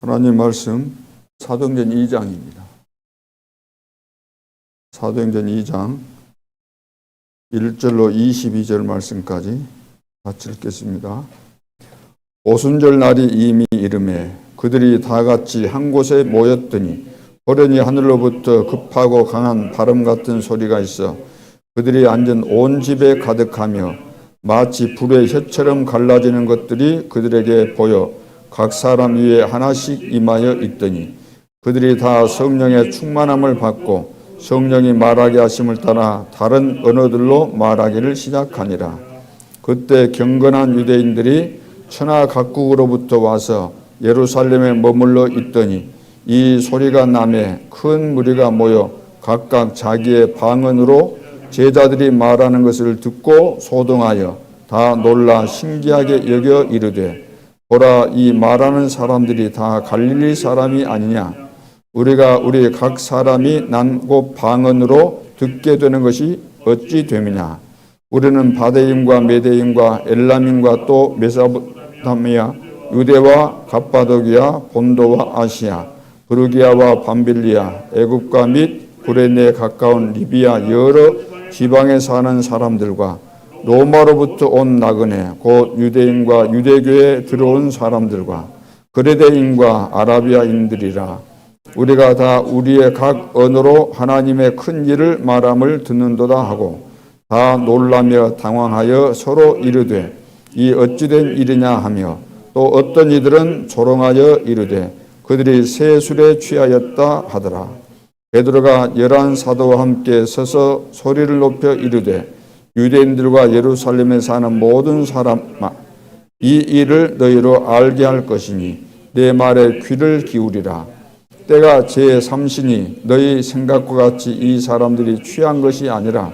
하나님 말씀 사도행전 2장입니다. 사도행전 2장 1절로 22절 말씀까지 같이 읽겠습니다. 오순절 날이 이미 이르매 그들이 다 같이 한 곳에 모였더니 호련히 하늘로부터 급하고 강한 바람 같은 소리가 있어 그들이 앉은 온 집에 가득하며 마치 불의 혀처럼 갈라지는 것들이 그들에게 보여 각 사람 위에 하나씩 임하여 있더니 그들이 다 성령의 충만함을 받고 성령이 말하게 하심을 따라 다른 언어들로 말하기를 시작하니라. 그때 경건한 유대인들이 천하 각국으로부터 와서 예루살렘에 머물러 있더니 이 소리가 나매 큰 무리가 모여 각각 자기의 방언으로 제자들이 말하는 것을 듣고 소동하여 다 놀라 신기하게 여겨 이르되 보라, 이 말하는 사람들이 다 갈릴리 사람이 아니냐? 우리가 우리 각 사람이 난 곳 방언으로 듣게 되는 것이 어찌 됨이냐? 우리는 바데인과 메데인과 엘람인과 또 메소포타미아, 유대와 갑바도기아, 본도와 아시아, 브루기아와 밤빌리아, 애굽과 및 구레네에 가까운 리비아 여러 지방에 사는 사람들과 로마로부터 온 나그네 곧 유대인과 유대교에 들어온 사람들과 그레데인과 아라비아인들이라. 우리가 다 우리의 각 언어로 하나님의 큰 일을 말함을 듣는도다 하고 다 놀라며 당황하여 서로 이르되 이 어찌된 일이냐 하며 또 어떤 이들은 조롱하여 이르되 그들이 새 술에 취하였다 하더라. 베드로가 11 사도와 함께 서서 소리를 높여 이르되 유대인들과 예루살렘에 사는 모든 사람아, 이 일을 너희로 알게 할 것이니 내 말에 귀를 기울이라. 때가 제3시니 너희 생각과 같이 이 사람들이 취한 것이 아니라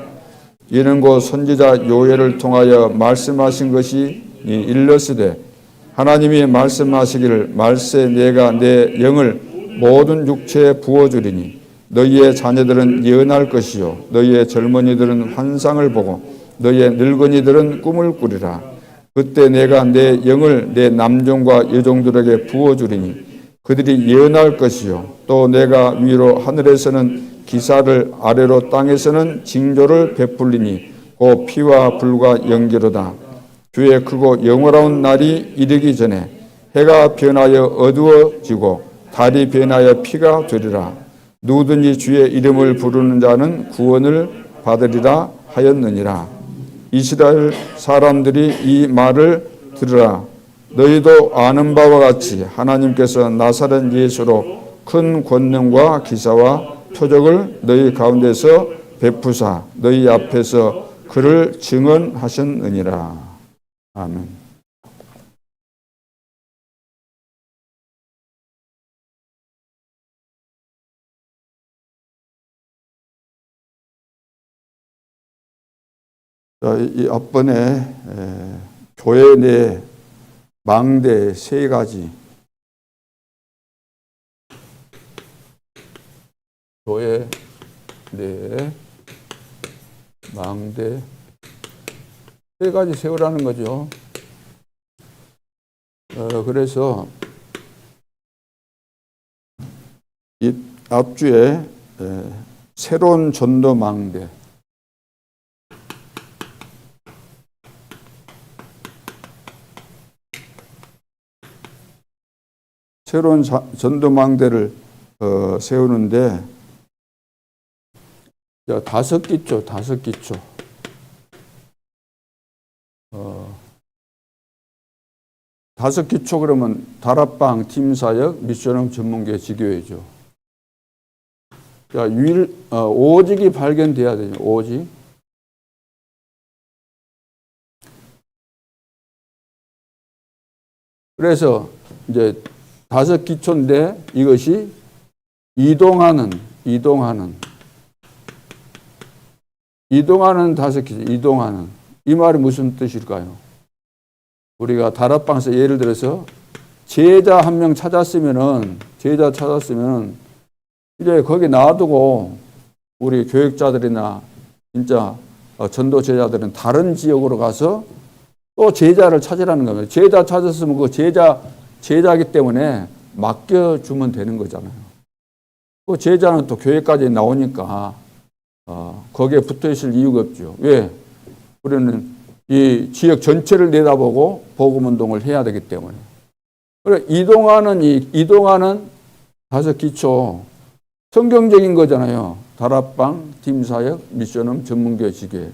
이는 곧 선지자 요엘을 통하여 말씀하신 것이 일렀으되 하나님이 말씀하시기를 말세 내가 내 영을 모든 육체에 부어주리니 너희의 자녀들은 예언할 것이요 너희의 젊은이들은 환상을 보고 너희의 늙은이들은 꿈을 꾸리라. 그때 내가 내 영을 내 남종과 여종들에게 부어주리니 그들이 예언할 것이요 또 내가 위로 하늘에서는 기사를 아래로 땅에서는 징조를 베풀리니 곧 피와 불과 연기로다. 주의 크고 영원한 날이 이르기 전에 해가 변하여 어두워지고 달이 변하여 피가 되리라. 누구든지 주의 이름을 부르는 자는 구원을 받으리라 하였느니라. 이스라엘 사람들이 이 말을 들으라. 너희도 아는 바와 같이 하나님께서 나사렛 예수로 큰 권능과 기사와 표적을 너희 가운데서 베푸사 너희 앞에서 그를 증언하셨느니라. 아멘. 자, 이 앞번에 교회 내 망대 3가지, 교회 내 망대 3가지 세우라는 거죠. 그래서 이 앞주에 새로운 전도 망대, 새로운 전도망대를 세우는데 5기초, 5기초. 5기초 그러면 다락방, 팀사역, 미션홈 전문교회 지교회죠. 자, 오직이 발견돼야 되죠. 오직. 그래서 이제 5기초인데 이것이 이동하는 5기초, 이동하는. 이 말이 무슨 뜻일까요? 우리가 다락방에서 예를 들어서 제자 한 명 찾았으면은 이제 거기 놔두고 우리 교육자들이나 진짜 전도 제자들은 다른 지역으로 가서 또 제자를 찾으라는 겁니다. 제자 찾았으면 그 제자이기 때문에 맡겨주면 되는 거잖아요. 그 제자는 또 교회까지 나오니까 거기에 붙어 있을 이유가 없죠. 왜? 우리는 이 지역 전체를 내다보고 복음 운동을 해야 되기 때문에. 그래 이동하는 다섯 기초 성경적인 거잖아요. 다락방, 팀사역, 미션홈, 전문교회 지교회.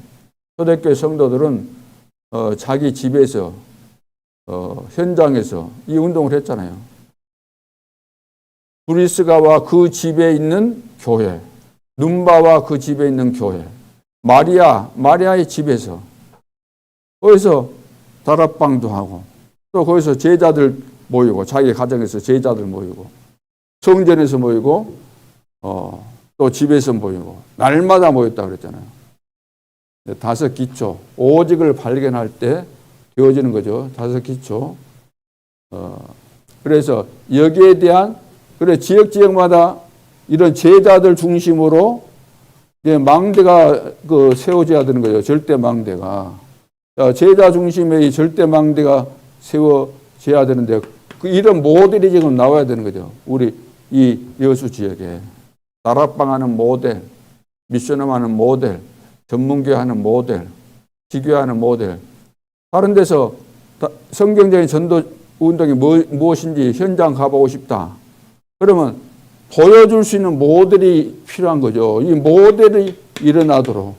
초대교회 성도들은 자기 집에서 현장에서 이 운동을 했잖아요. 브리스가와 그 집에 있는 교회, 눈바와 그 집에 있는 교회, 마리아의 집에서 거기서 다락방도 하고 또 거기서 제자들 모이고 자기 가정에서 제자들 모이고 성전에서 모이고 또 집에서 모이고 날마다 모였다 그랬잖아요. 다섯 기초 오직을 발견할 때 되어지는 거죠. 다섯 기초. 그래서 여기에 대한 그래 지역마다 이런 제자들 중심으로 망대가 세워져야 되는 거죠. 절대 망대가. 제자 중심의 절대 망대가 세워져야 되는데 이런 모델이 지금 나와야 되는 거죠. 우리 이 여수 지역에 다락방 하는 모델, 미션홈 하는 모델, 전문교회 하는 모델, 지교회 하는 모델. 다른 데서 성경적인 전도 운동이 무엇인지 현장 가보고 싶다. 그러면 보여줄 수 있는 모델이 필요한 거죠. 이 모델이 일어나도록.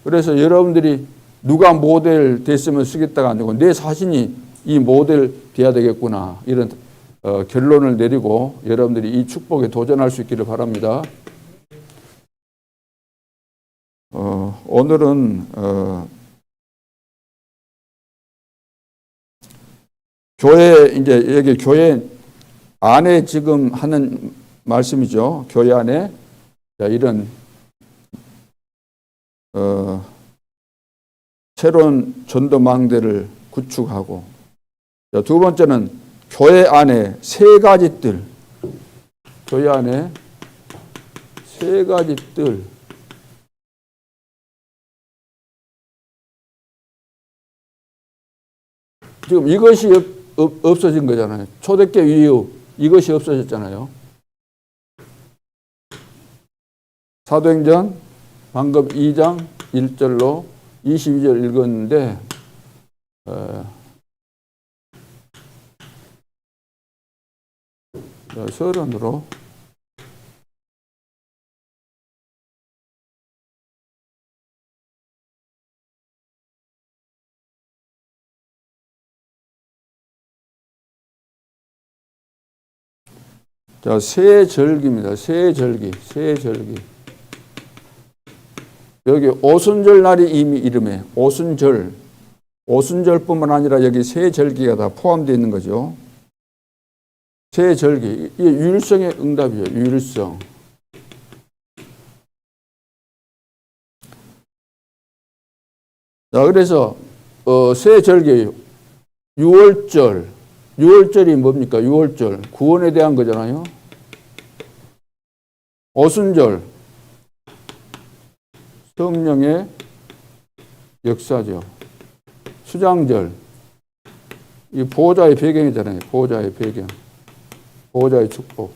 그래서 여러분들이 누가 모델 됐으면 쓰겠다가 아니고 내 자신이 이 모델 돼야 되겠구나. 이런 결론을 내리고 여러분들이 이 축복에 도전할 수 있기를 바랍니다. 오늘은 이제 여기 교회 안에 지금 하는 말씀이죠. 교회 안에 이런 새로운 전도망대를 구축하고, 두 번째는 교회 안에 세 가지 뜰, 교회 안에 세 가지 뜰. 지금 이것이 없어진 거잖아요. 초대교회 이후 이것이 없어졌잖아요. 사도행전 방금 2장 1절로 22절 읽었는데 서론으로 새 절기입니다. 새 절기. 여기 오순절 날이 이미 이름에 오순절뿐만 아니라 여기 새 절기가 다 포함되어 있는 거죠. 새 절기. 이게 유일성의 응답이에요. 유일성. 자, 그래서 새 절기 6월절이 뭡니까? 6월절. 구원에 대한 거잖아요. 오순절. 성령의 역사죠. 수장절. 이 보호자의 배경이잖아요. 보호자의 배경. 보호자의 축복.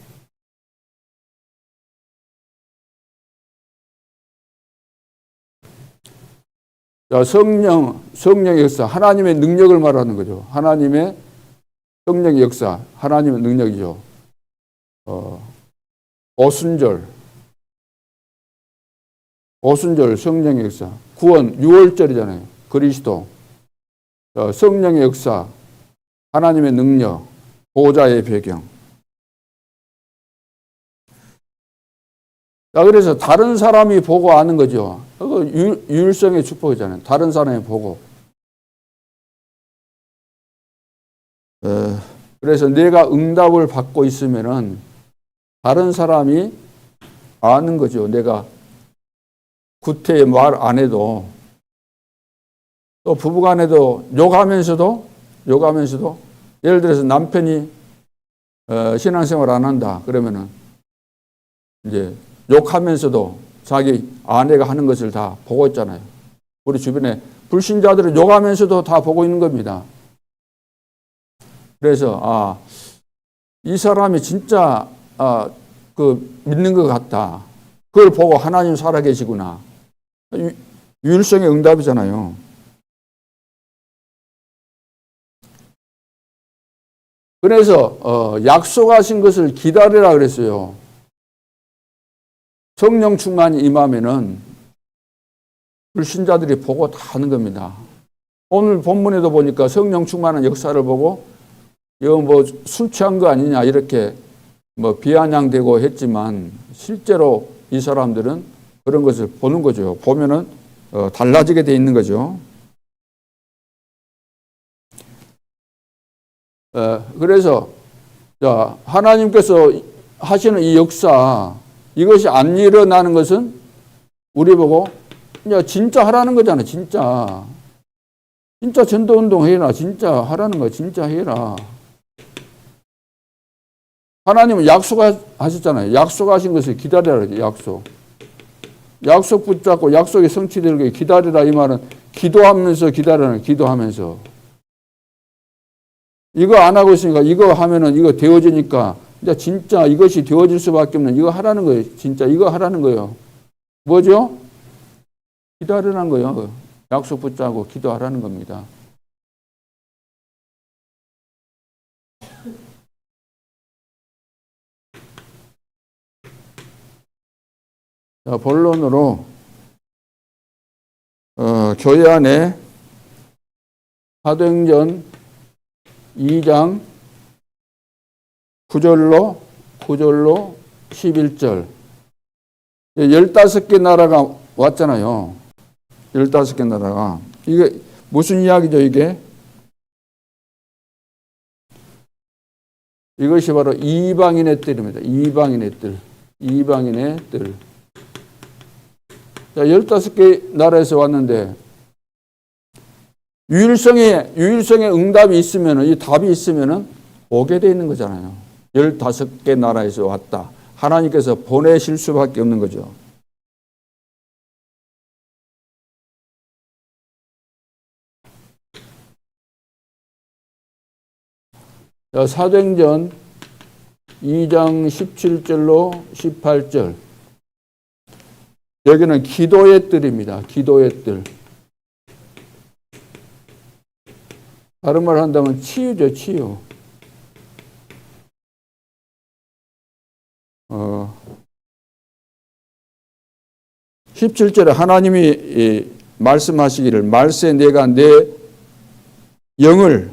자, 성령의 역사. 하나님의 능력을 말하는 거죠. 하나님의 성령의 역사. 하나님의 능력이죠. 오순절 성령의 역사. 구원 6월절이잖아요. 그리스도. 성령의 역사. 하나님의 능력. 보호자의 배경. 자, 그래서 다른 사람이 보고 아는 거죠. 유일성의 축복이잖아요. 다른 사람이 보고. 그래서 내가 응답을 받고 있으면은 다른 사람이 아는 거죠. 내가 구태에 말 안 해도, 또 부부간에도 욕하면서도 예를 들어서 남편이 신앙생활 안 한다 그러면은 이제 욕하면서도 자기 아내가 하는 것을 다 보고 있잖아요. 우리 주변에 불신자들은 욕하면서도 다 보고 있는 겁니다. 그래서 이 사람이 진짜 믿는 것 같다. 그걸 보고 하나님 살아계시구나. 유일성의 응답이잖아요. 그래서 약속하신 것을 기다리라 그랬어요. 성령 충만이 임하면은 불신자들이 보고 다 하는 겁니다. 오늘 본문에도 보니까 성령 충만한 역사를 보고 이거 뭐 술 취한 거 아니냐 이렇게 뭐 비아냥대고 했지만 실제로 이 사람들은 그런 것을 보는 거죠. 보면은 달라지게 돼 있는 거죠. 그래서 자, 하나님께서 하시는 이 역사 이것이 안 일어나는 것은 우리 보고 야, 진짜 하라는 거잖아. 진짜 전도운동 해라. 진짜 하라는 거야. 진짜 해라. 하나님은 약속하셨잖아요. 약속하신 것을 기다리라. 약속 붙잡고 약속이 성취되게 기다리라. 이 말은 기도하면서 기다리라. 기도하면서. 이거 안 하고 있으니까 이거 하면은 이거 되어지니까 진짜 이것이 되어질 수밖에 없는 이거 하라는 거예요. 진짜 이거 하라는 거예요. 뭐죠? 기다리라는 거예요. 약속 붙잡고 기도하라는 겁니다. 자, 본론으로 교회 안에 사도행전 2장 9절로 11절 15개 나라가 왔잖아요. 15개 나라가. 이게 무슨 이야기죠, 이게? 이것이 바로 이방인의 뜰입니다. 이방인의 뜰. 자, 15개 나라에서 왔는데, 유일성의 응답이 있으면은, 이 답이 있으면은 오게 돼 있는 거잖아요. 15개 나라에서 왔다. 하나님께서 보내실 수밖에 없는 거죠. 자, 사도행전 2장 17절로 18절. 여기는 기도의 뜰입니다. 기도의 뜰. 다른 말 한다면 치유죠, 치유. 17절에 하나님이 말씀하시기를 말세 내가 내 영을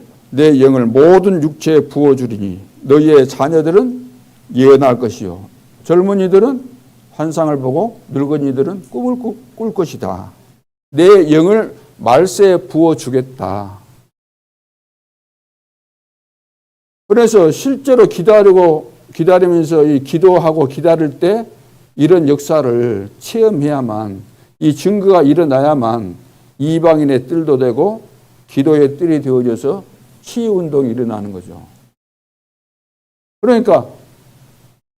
모든 것에 부어주리니 너희의 자녀들은 예언할 것이요 젊은이들은 환상을 보고 늙은이들은 꿈을 꿀 것이다. 내 영을 말세에 부어주겠다. 그래서 실제로 기다리면서 기도하고 기다릴 때 이런 역사를 체험해야만 이 증거가 일어나야만 이방인의 뜰도 되고 기도의 뜰이 되어져서 치유운동이 일어나는 거죠. 그러니까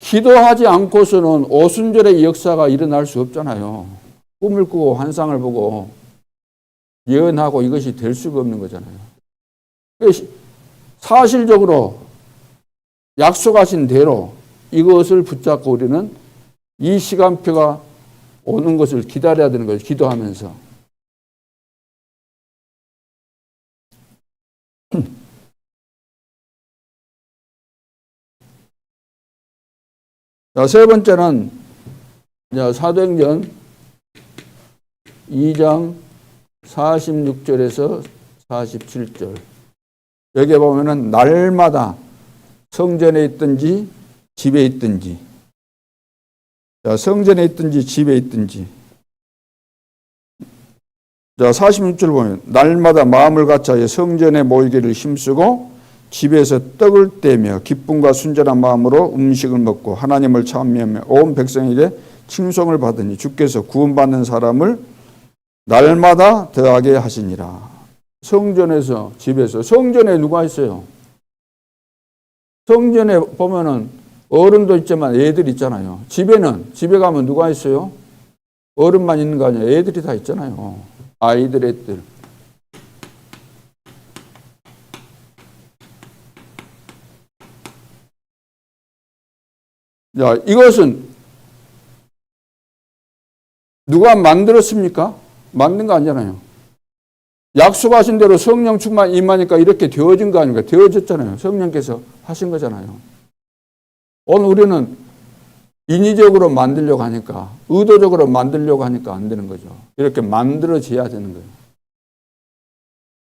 기도하지 않고서는 오순절의 역사가 일어날 수 없잖아요. 꿈을 꾸고 환상을 보고 예언하고 이것이 될 수가 없는 거잖아요. 사실적으로 약속하신 대로 이것을 붙잡고 우리는 이 시간표가 오는 것을 기다려야 되는 거죠. 기도하면서. 자, 세 번째는 사도행전 2장 46절에서 47절. 여기에 보면은 날마다 성전에 있든지 집에 있든지, 자, 성전에 있든지 집에 있든지. 자, 46절 보면 날마다 마음을 같이하여 성전에 모이기를 힘쓰고 집에서 떡을 떼며 기쁨과 순전한 마음으로 음식을 먹고 하나님을 찬미하며 온 백성에게 칭송을 받으니 주께서 구원받는 사람을 날마다 더하게 하시니라. 성전에서 집에서. 성전에 누가 있어요? 성전에 보면은 어른도 있지만 애들 있잖아요. 집에 가면 누가 있어요? 어른만 있는 거 아니에요. 애들이 다 있잖아요. 아이들, 애들. 자, 이것은 누가 만들었습니까? 만든 거 아니잖아요. 약속하신 대로 성령 충만 임하니까 이렇게 되어진 거 아닙니까? 되어졌잖아요. 성령께서 하신 거잖아요. 오늘 우리는 인위적으로 만들려고 하니까, 의도적으로 만들려고 하니까 안 되는 거죠. 이렇게 만들어져야 되는 거예요.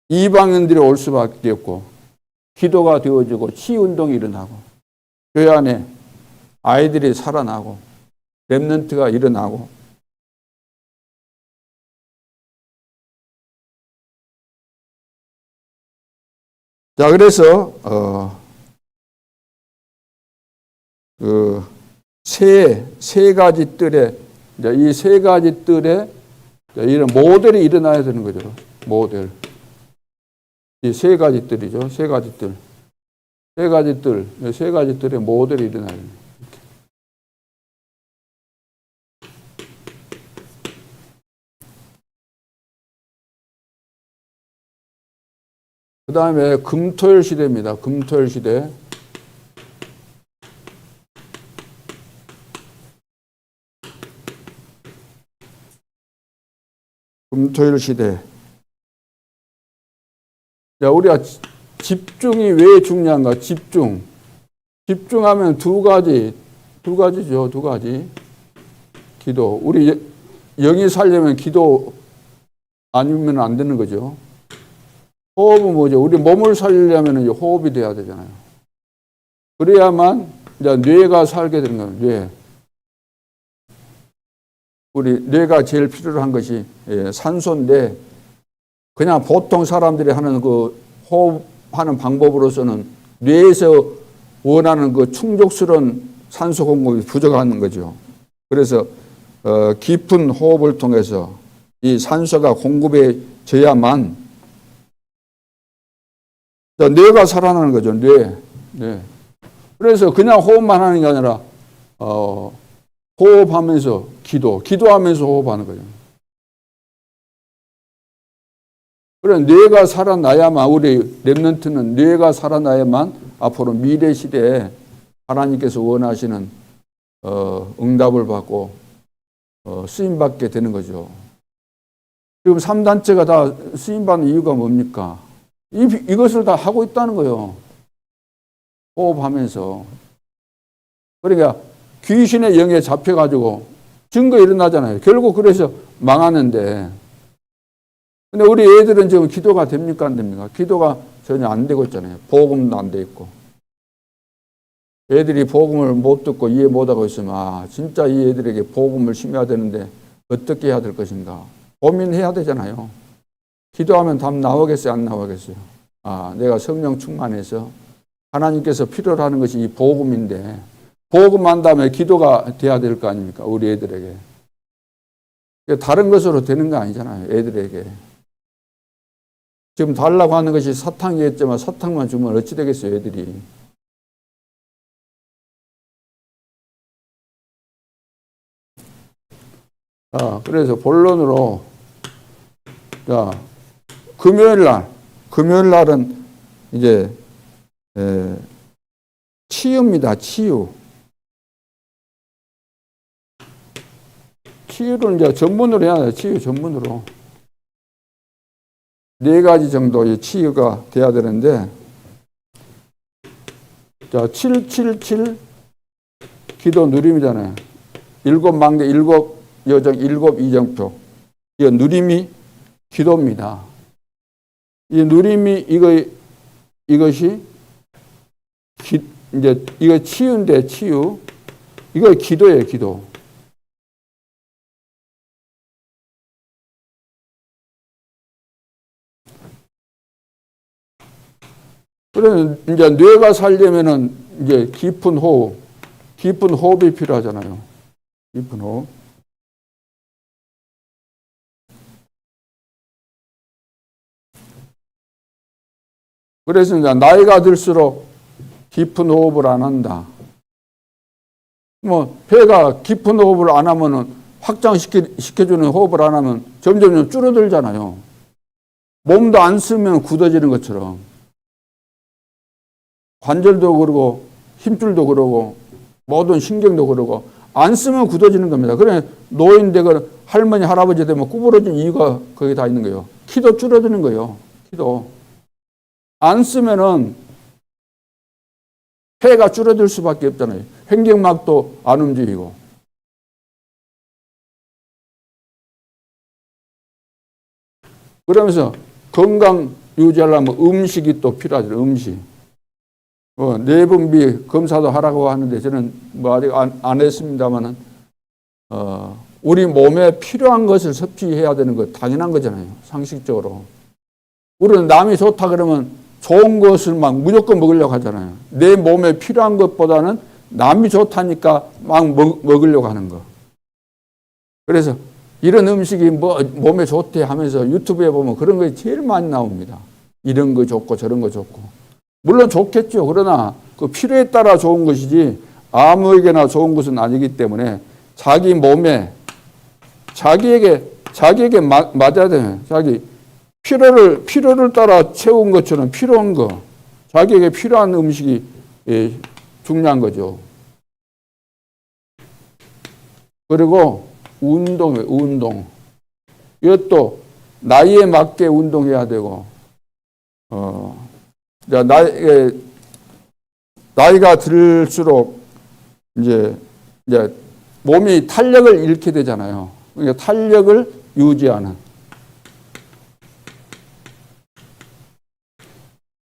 이방인들이 올 수밖에 없고, 기도가 되어지고, 치유운동이 일어나고, 교회 안에 아이들이 살아나고, 렘넌트가 일어나고, 자, 그래서, 세 가지 뜰에, 이 세 가지 뜰에 이런 모델이 일어나야 되는 거죠. 모델. 이 세 가지 뜰이죠. 세 가지 뜰. 세 가지 뜰. 세 가지 뜰에 모델이 일어나야 됩니다. 그 다음에 금토일 시대입니다. 금토일 시대. 금토일 시대. 자, 우리가 집중이 왜 중요한가? 집중. 집중하면 두 가지죠. 두 가지. 기도. 우리 영이 살려면 기도 아니면 안 되는 거죠. 호흡은 뭐죠? 우리 몸을 살리려면 호흡이 돼야 되잖아요. 그래야만 이제 뇌가 살게 되는 거예요. 뇌. 우리 뇌가 제일 필요로 한 것이 산소인데, 그냥 보통 사람들이 하는 그 호흡하는 방법으로서는 뇌에서 원하는 그 충족스러운 산소 공급이 부족한 거죠. 그래서 깊은 호흡을 통해서 이 산소가 공급해져야만 뇌가 살아나는 거죠. 뇌. 그래서 그냥 호흡만 하는 게 아니라 호흡하면서 기도하면서 호흡하는 거죠. 그래, 뇌가 살아나야만, 우리 렘넌트는 뇌가 살아나야만 앞으로 미래 시대에 하나님께서 원하시는 응답을 받고 쓰임받게 되는 거죠. 지금 3단체가 다 쓰임받는 이유가 뭡니까? 이것을 다 하고 있다는 거예요. 호흡하면서. 그러니까 귀신의 영에 잡혀가지고 증거 일어나잖아요. 결국 그래서 망하는데. 근데 우리 애들은 지금 기도가 됩니까? 안 됩니까? 기도가 전혀 안 되고 있잖아요. 복음도 안 돼 있고. 애들이 복음을 못 듣고 이해 못 하고 있으면, 진짜 이 애들에게 복음을 심어야 되는데 어떻게 해야 될 것인가? 고민해야 되잖아요. 기도하면 답 나오겠어요? 안 나오겠어요? 내가 성령 충만해서 하나님께서 필요로 하는 것이 이 복음인데, 복음 한 다음에 기도가 돼야 될 거 아닙니까? 우리 애들에게. 다른 것으로 되는 거 아니잖아요. 애들에게. 지금 달라고 하는 것이 사탕이었지만 사탕만 주면 어찌 되겠어요, 애들이. 그래서 본론으로, 금요일 날은 이제 치유입니다. 치유를 이제 전문으로 해야 돼요. 치유 전문으로. 4가지 정도의 치유가 돼야 되는데, 777 기도 누림이잖아요. 7망대, 7여정, 7이정표. 이 누림이 기도입니다. 이 누림이 이것이 이제 이거 치유인데, 치유. 이거 기도예요, 기도. 그래서 이제 뇌가 살려면은 이제 깊은 호흡이 필요하잖아요. 깊은 호흡. 그래서 이제 나이가 들수록 깊은 호흡을 안 한다. 폐가 깊은 호흡을 안 하면은 확장시켜주는 호흡을 안 하면 점점 줄어들잖아요. 몸도 안 쓰면 굳어지는 것처럼. 관절도 그러고 힘줄도 그러고 모든 신경도 그러고 안 쓰면 굳어지는 겁니다. 그래 노인 되고 할머니 할아버지 되면 구부러진 이유가 거기 다 있는 거예요. 키도 줄어드는 거예요. 키도 안 쓰면은 폐가 줄어들 수밖에 없잖아요. 횡격막도 안 움직이고. 그러면서 건강 유지하려면 음식이 또 필요하죠. 음식. 내분비 검사도 하라고 하는데 저는 뭐 아직 안 했습니다만은 우리 몸에 필요한 것을 섭취해야 되는 거 당연한 거잖아요. 상식적으로. 우리는 남이 좋다 그러면 좋은 것을 막 무조건 먹으려고 하잖아요. 내 몸에 필요한 것보다는 남이 좋다니까 막 먹으려고 하는 거. 그래서 이런 음식이 뭐 몸에 좋대 하면서 유튜브에 보면 그런 거 제일 많이 나옵니다. 이런 거 좋고 저런 거 좋고. 물론 좋겠죠. 그러나 그 필요에 따라 좋은 것이지 아무에게나 좋은 것은 아니기 때문에 자기 몸에 자기에게 맞아야 돼요. 자기 필요를 따라 채운 것처럼 필요한 거, 자기에게 필요한 음식이 중요한 거죠. 그리고 운동. 이것도 나이에 맞게 운동해야 되고, 나이가 들수록 이제 몸이 탄력을 잃게 되잖아요. 그러니까 탄력을 유지하는.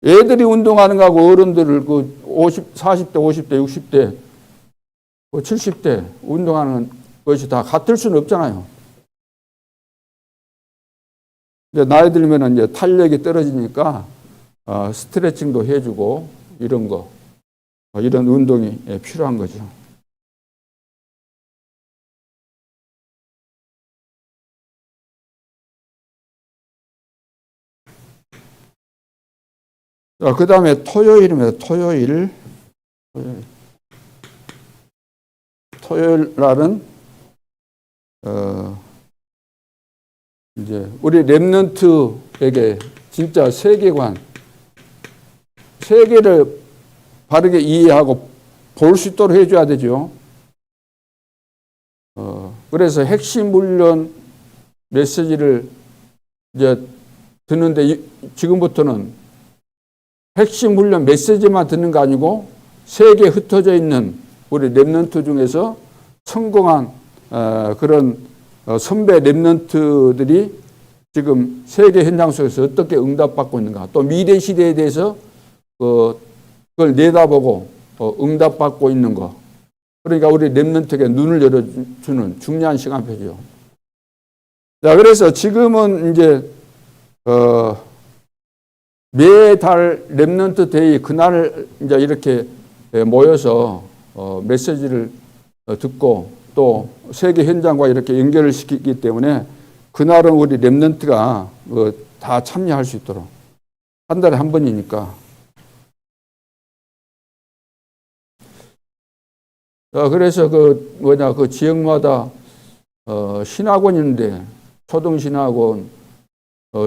애들이 운동하는 거하고 어른들을 40대, 50대, 60대, 70대 운동하는 것이 다 같을 수는 없잖아요. 이제 나이 들면은 이제 탄력이 떨어지니까 스트레칭도 해주고 이런 거, 이런 운동이 필요한 거죠. 자, 그 다음에 토요일입니다. 토요일 날은 이제 우리 렘넌트에게 진짜 세계를 바르게 이해하고 볼 수 있도록 해줘야 되죠. 그래서 핵심 훈련 메시지를 이제 듣는데 지금부터는 핵심 훈련 메시지만 듣는 거 아니고 세계에 흩어져 있는 우리 렘넌트 중에서 성공한 그런 선배 렘넌트들이 지금 세계 현장 속에서 어떻게 응답받고 있는가, 또 미래 시대에 대해서 그걸 내다보고 응답받고 있는 거. 그러니까 우리 렘넌트에게 눈을 열어주는 중요한 시간표죠. 자, 그래서 지금은 이제 매달 렘넌트 데이 그날 이제 이렇게 모여서 메시지를 듣고 또 세계 현장과 이렇게 연결을 시키기 때문에 그날은 우리 렘넌트가 다 참여할 수 있도록 한 달에 한 번이니까. 그래서 그 지역마다 신학원이 있는데 초등신학원,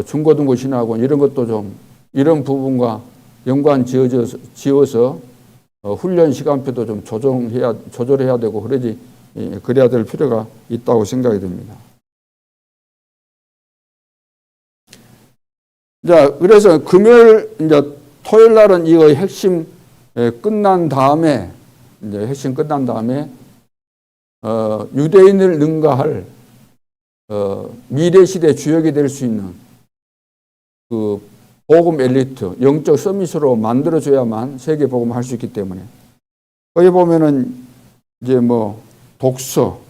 중고등부 신학원 이런 것도 좀 이런 부분과 연관 지어서 훈련 시간표도 좀 조절해야 되고 그래야 될 필요가 있다고 생각이 듭니다. 자, 그래서 토요일 날은 이거 핵심 끝난 다음에 유대인을 능가할 미래 시대 주역이 될 수 있는 그 복음 엘리트, 영적 서밋으로 만들어줘야만 세계 복음을 할 수 있기 때문에 거기 보면은 이제 독서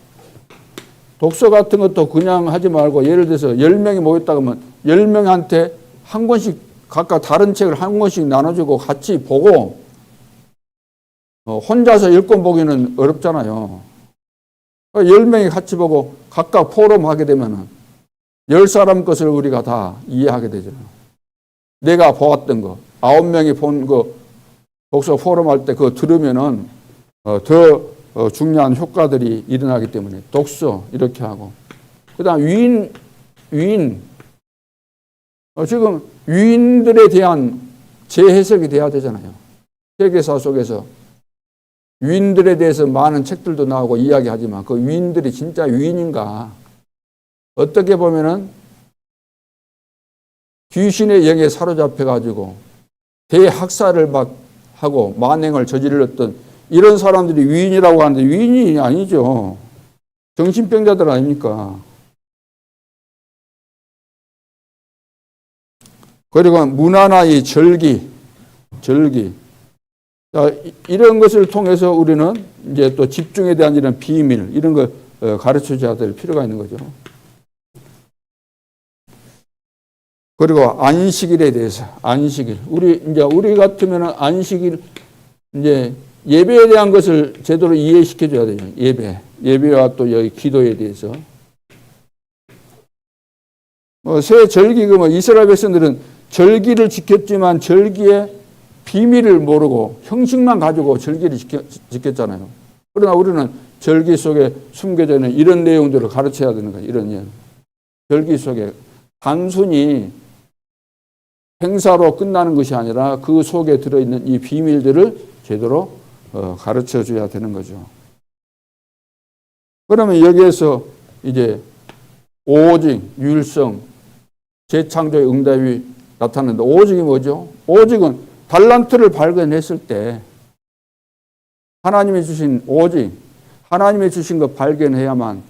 같은 것도 그냥 하지 말고 예를 들어서 10명이 모였다 그러면 10명한테 한 권씩 각각 다른 책을 한 권씩 나눠주고 같이 보고 혼자서 10권 보기는 어렵잖아요. 10명이 같이 보고 각각 포럼하게 되면은 10사람 것을 우리가 다 이해하게 되잖아요. 내가 보았던 거, 9명이 본 거, 독서 포럼 할 때 그거 들으면은 더 중요한 효과들이 일어나기 때문에 독서 이렇게 하고. 그 다음 위인. 지금 위인들에 대한 재해석이 돼야 되잖아요. 세계사 속에서 위인들에 대해서 많은 책들도 나오고 이야기하지만 그 위인들이 진짜 위인인가? 어떻게 보면은 귀신의 영에 사로잡혀가지고 대학살을 막 하고 만행을 저질렀던 이런 사람들이 위인이라고 하는데 위인이 아니죠. 정신병자들 아닙니까? 그리고 문화나 이 절기. 자, 이런 것을 통해서 우리는 이제 또 집중에 대한 이런 비밀, 이런 걸 가르쳐 줘야 될 필요가 있는 거죠. 그리고 안식일에 대해서, 안식일. 우리 같으면 안식일, 이제 예배에 대한 것을 제대로 이해시켜 줘야 되죠. 예배와 또 여기 기도에 대해서. 새 절기가 이스라엘 백성들은 절기를 지켰지만 절기의 비밀을 모르고 형식만 가지고 절기를 지켰잖아요. 그러나 우리는 절기 속에 숨겨져 있는 이런 내용들을 가르쳐야 되는 거예요. 이런 절기 속에 단순히 행사로 끝나는 것이 아니라 그 속에 들어있는 이 비밀들을 제대로 가르쳐 줘야 되는 거죠. 그러면 여기에서 이제 오직, 율성, 재창조의 응답이 나타나는데 오직이 뭐죠? 오직은 달란트를 발견했을 때 하나님이 주신 오직, 하나님이 주신 것 발견해야만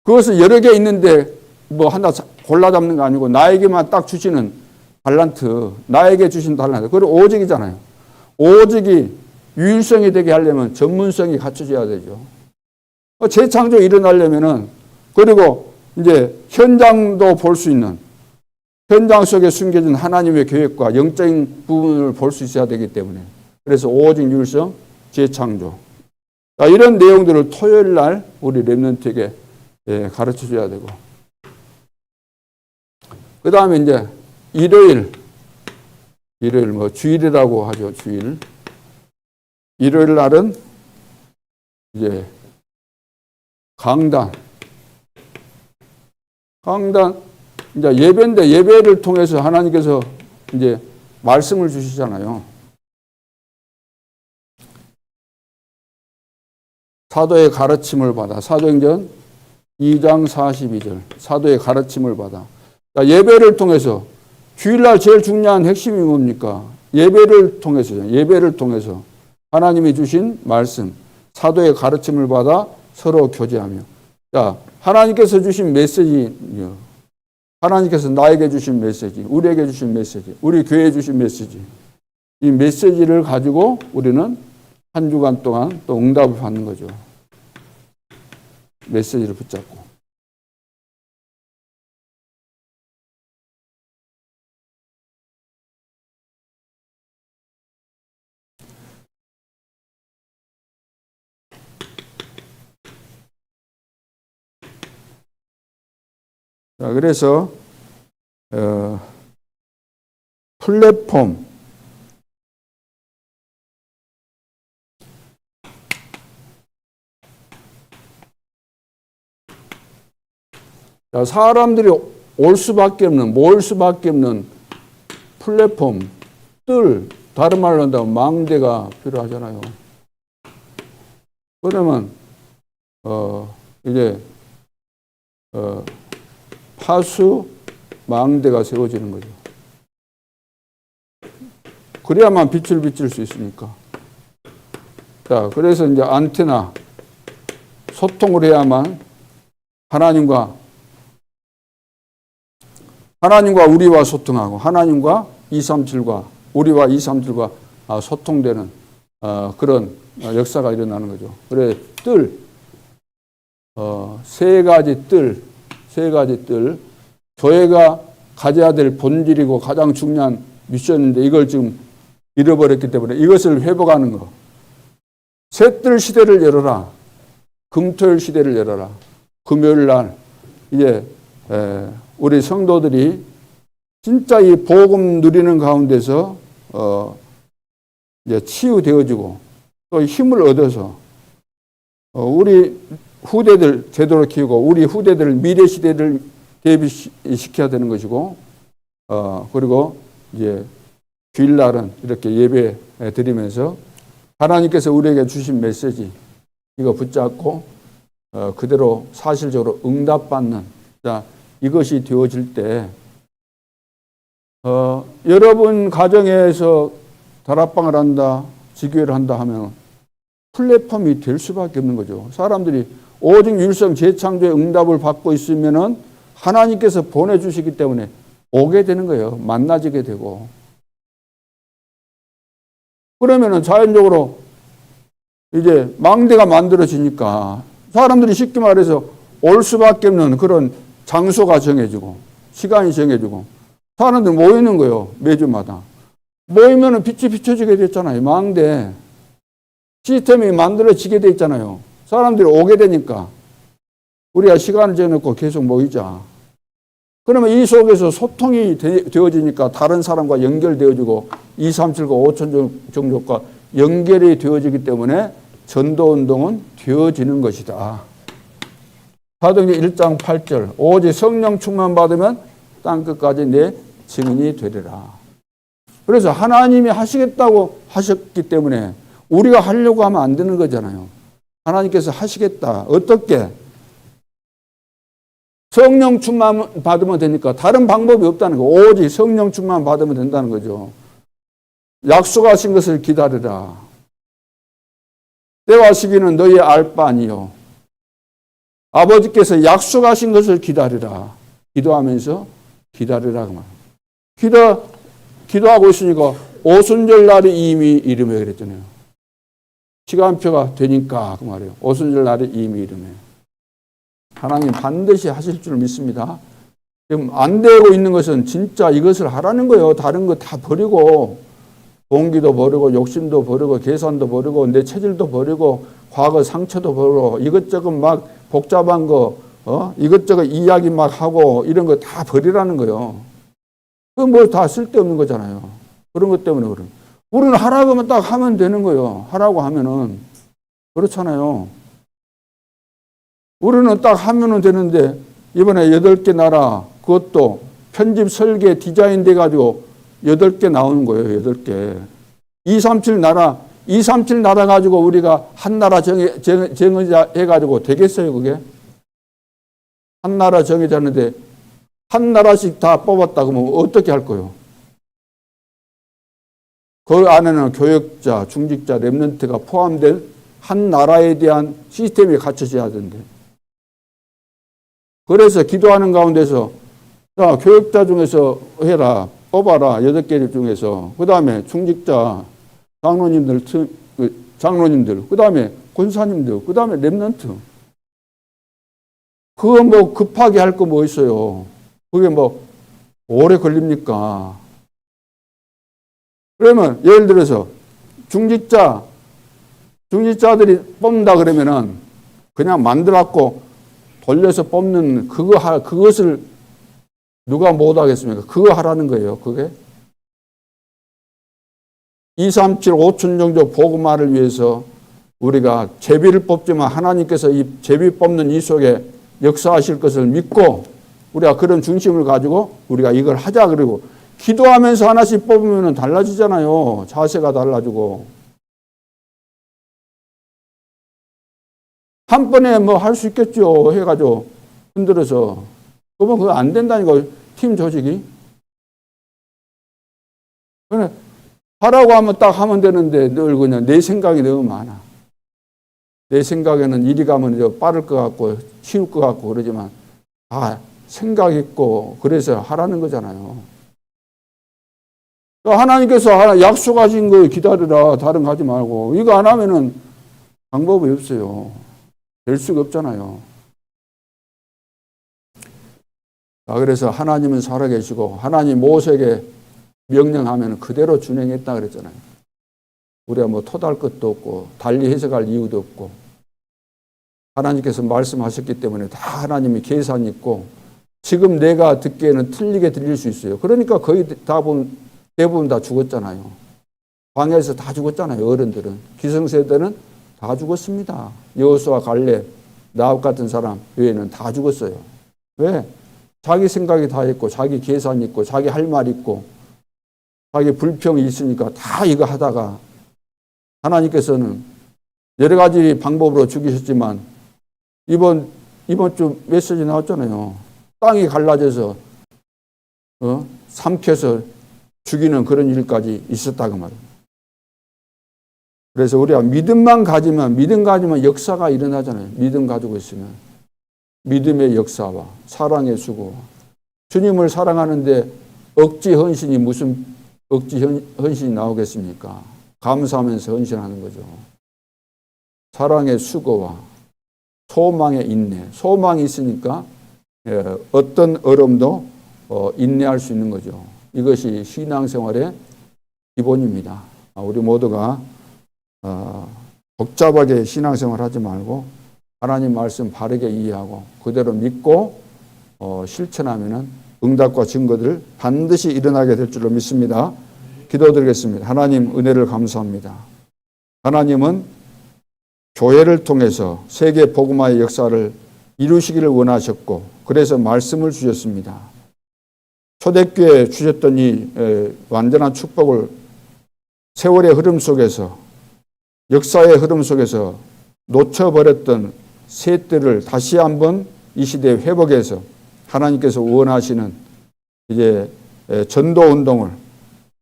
그것은 여러 개 있는데 뭐 하나 골라 잡는 거 아니고 나에게만 딱 주시는 달란트, 나에게 주신 달란트. 그리고 오직이잖아요. 오직이 유일성이 되게 하려면 전문성이 갖춰져야 되죠. 재창조 일어나려면은 그리고 이제 현장도 볼 수 있는 현장 속에 숨겨진 하나님의 계획과 영적인 부분을 볼 수 있어야 되기 때문에 그래서 오직 유일성, 재창조. 이런 내용들을 토요일 날 우리 렘넌트에게 가르쳐 줘야 되고 그 다음에 이제 일요일 뭐 주일이라고 하죠. 주일. 일요일 날은 이제 강단 이제 예배인데 예배를 통해서 하나님께서 이제 말씀을 주시잖아요. 사도의 가르침을 받아 사도행전 2장 42절 사도의 가르침을 받아 예배를 통해서 주일날 제일 중요한 핵심이 뭡니까? 예배를 통해서 하나님이 주신 말씀 사도의 가르침을 받아 서로 교제하며 하나님께서 주신 메시지요. 하나님께서 나에게 주신 메시지, 우리에게 주신 메시지, 우리 교회에 주신 메시지. 이 메시지를 가지고 우리는 한 주간 동안 또 응답을 받는 거죠. 메시지를 붙잡고. 자, 그래서 플랫폼 사람들이 올 수밖에 없는 모일 수밖에 없는 플랫폼 뜰 다른 말로 한다면 망대가 필요하잖아요. 그러면 이제 파수 망대가 세워지는 거죠. 그래야만 빛을 비출 수 있으니까. 자, 그래서 이제 안테나 소통을 해야만 하나님과 우리와 소통하고 하나님과 237과 우리와 237과 소통되는 그런 역사가 일어나는 거죠. 그래 세 가지 뜰 교회가 가져야 될 본질이고 가장 중요한 미션인데 이걸 지금 잃어버렸기 때문에 이것을 회복하는 거. 셋뜰 시대를 열어라. 금토일 시대를 열어라. 금요일 날 이제 우리 성도들이 진짜 이 복음 누리는 가운데서 이제 치유되어지고 또 힘을 얻어서 우리 후대들 제대로 키우고 우리 후대들 미래 시대를 대비시켜야 되는 것이고 그리고 이제 주일날은 이렇게 예배 드리면서 하나님께서 우리에게 주신 메시지 이거 붙잡고 그대로 사실적으로 응답받는 자 이것이 되어질 때 여러분 가정에서 다락방을 한다, 지교회를 한다 하면 플랫폼이 될 수밖에 없는 거죠. 사람들이 오직 율성 재창조의 응답을 받고 있으면은 하나님께서 보내주시기 때문에 오게 되는 거예요. 만나지게 되고. 그러면은 자연적으로 이제 망대가 만들어지니까 사람들이 쉽게 말해서 올 수밖에 없는 그런 장소가 정해지고 시간이 정해지고 사람들 모이는 거예요. 매주마다. 모이면은 빛이 비춰지게 됐잖아요. 망대. 시스템이 만들어지게 돼 있잖아요. 사람들이 오게 되니까 우리가 시간을 정해놓고 계속 모이자. 그러면 이 속에서 소통이 되어지니까 다른 사람과 연결되어지고 2, 3, 7, 9, 5천 종족과 연결이 되어지기 때문에 전도운동은 되어지는 것이다. 사도행전 1장 8절 오직 성령 충만 받으면 땅끝까지 내 증인이 되리라. 그래서 하나님이 하시겠다고 하셨기 때문에 우리가 하려고 하면 안 되는 거잖아요. 하나님께서 하시겠다. 어떻게? 성령 충만 받으면 되니까 다른 방법이 없다는 거. 오직 성령 충만 받으면 된다는 거죠. 약속하신 것을 기다리라. 때와 시기는 너희 알 바 아니요. 아버지께서 약속하신 것을 기다리라. 기도하면서 기다리라 그 말. 기도하고 있으니까 오순절 날이 이미 이르매 그랬잖아요. 시간표가 되니까 그 말이에요. 오순절 날이 이미 이르매. 하나님 반드시 하실 줄 믿습니다. 지금 안 되고 있는 것은 진짜 이것을 하라는 거예요. 다른 거 다 버리고 동기도 버리고 욕심도 버리고 계산도 버리고 내 체질도 버리고 과거 상처도 버리고 이것저것 막 복잡한 거 이것저것 이야기 막 하고 이런 거 다 버리라는 거예요. 그건 뭐 다 쓸데없는 거잖아요. 그런 것 때문에 그런. 우리는 하라고 하면 딱 하면 되는 거예요. 하라고 하면은. 그렇잖아요. 우리는 딱 하면은 되는데 이번에 8개 나라 그것도 편집 설계 디자인 돼가지고 8개 나오는 거예요. 8개. 237 나라 가지고 우리가 한 나라 정의자 해가지고 되겠어요, 그게? 한 나라 정의자는데 한 나라씩 다 뽑았다 그러면 어떻게 할 거예요? 그 안에는 교역자, 중직자, 렘넌트가 포함된 한 나라에 대한 시스템이 갖춰져야 하던데. 그래서 기도하는 가운데서 자, 교역자 중에서 해라. 뽑아라. 8개 중에서. 그 다음에 중직자, 장로님들, 그 다음에 권사님들, 그 다음에 렘넌트. 그거 뭐 급하게 할 거 뭐 있어요. 그게 뭐 오래 걸립니까? 그러면 예를 들어서 중직자들이 뽑는다 그러면은 그냥 만들었고 돌려서 뽑는 그것을 누가 못 하겠습니까? 그거 하라는 거예요. 그게 2, 3, 7, 5천 종족 복음화를 위해서 우리가 제비를 뽑지만 하나님께서 이 제비 뽑는 이 속에 역사하실 것을 믿고 우리가 그런 중심을 가지고 우리가 이걸 하자 그러고 기도하면서 하나씩 뽑으면 달라지잖아요. 자세가 달라지고. 한 번에 뭐 할 수 있겠죠. 해가지고 흔들어서. 그러면 그거 안 된다니까. 팀 조직이. 그래 하라고 하면 딱 하면 되는데 늘 그냥 내 생각이 너무 많아. 내 생각에는 이리 가면 빠를 것 같고 쉬울 것 같고 그러지만 생각 있고 그래서 하라는 거잖아요. 하나님께서 약속하신 거 기다리라. 다른 거 하지 말고. 이거 안 하면은 방법이 없어요. 될 수가 없잖아요. 그래서 하나님은 살아계시고 하나님 모세에게 명령하면 그대로 준행했다 그랬잖아요. 우리가 뭐 토달 것도 없고 달리 해석할 이유도 없고 하나님께서 말씀하셨기 때문에 다 하나님이 계산이 있고 지금 내가 듣기에는 틀리게 들릴 수 있어요. 그러니까 거의 대부분 다 죽었잖아요. 광야에서 다 죽었잖아요. 어른들은. 기성세대는 다 죽었습니다. 여호수아, 갈렙, 나합 같은 사람 외에는 다 죽었어요. 왜? 자기 생각이 다 있고 자기 계산이 있고 자기 할 말이 있고 자기 불평이 있으니까 다 이거 하다가 하나님께서는 여러 가지 방법으로 죽이셨지만 이번 주 메시지 나왔잖아요. 땅이 갈라져서 삼켜서 죽이는 그런 일까지 있었다고 말입니다. 그래서 우리가 믿음 가지면 역사가 일어나잖아요. 믿음 가지고 있으면 믿음의 역사와 사랑의 수고. 주님을 사랑하는데 억지 헌신이 무슨 억지 헌신이 나오겠습니까? 감사하면서 헌신하는 거죠. 사랑의 수고와 소망의 인내. 소망이 있으니까 어떤 어려움도 인내할 수 있는 거죠. 이것이 신앙생활의 기본입니다. 우리 모두가 복잡하게 신앙생활 하지 말고 하나님 말씀 바르게 이해하고 그대로 믿고 실천하면 응답과 증거들 반드시 일어나게 될 줄로 믿습니다. 기도드리겠습니다. 하나님 은혜를 감사합니다. 하나님은 교회를 통해서 세계 복음화의 역사를 이루시기를 원하셨고 그래서 말씀을 주셨습니다. 초대교회에 주셨던 이 완전한 축복을 세월의 흐름 속에서 역사의 흐름 속에서 놓쳐버렸던 셋들을 다시 한번 이 시대에 회복해서 하나님께서 원하시는 이제 전도운동을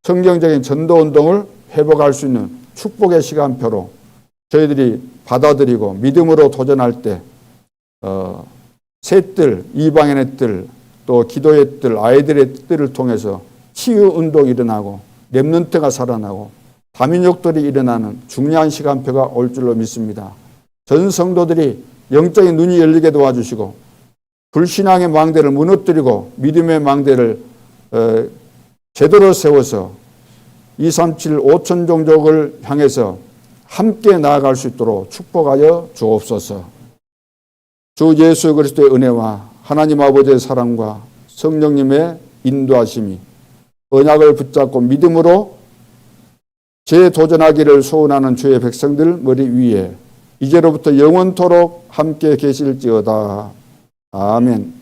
성경적인 전도운동을 회복할 수 있는 축복의 시간표로 저희들이 받아들이고 믿음으로 도전할 때 셋들, 이방인의 뜰, 또 기도의 뜰, 아이들의 뜰을 통해서 치유운동이 일어나고 렘넌트가 살아나고 다민족들이 일어나는 중요한 시간표가 올 줄로 믿습니다. 전 성도들이 영적인 눈이 열리게 도와주시고 불신앙의 망대를 무너뜨리고 믿음의 망대를 제대로 세워서 237 5천 종족을 향해서 함께 나아갈 수 있도록 축복하여 주옵소서. 주 예수 그리스도의 은혜와 하나님 아버지의 사랑과 성령님의 인도하심이 언약을 붙잡고 믿음으로 재도전하기를 소원하는 주의 백성들 머리 위에 이제로부터 영원토록 함께 계실지어다. 아멘.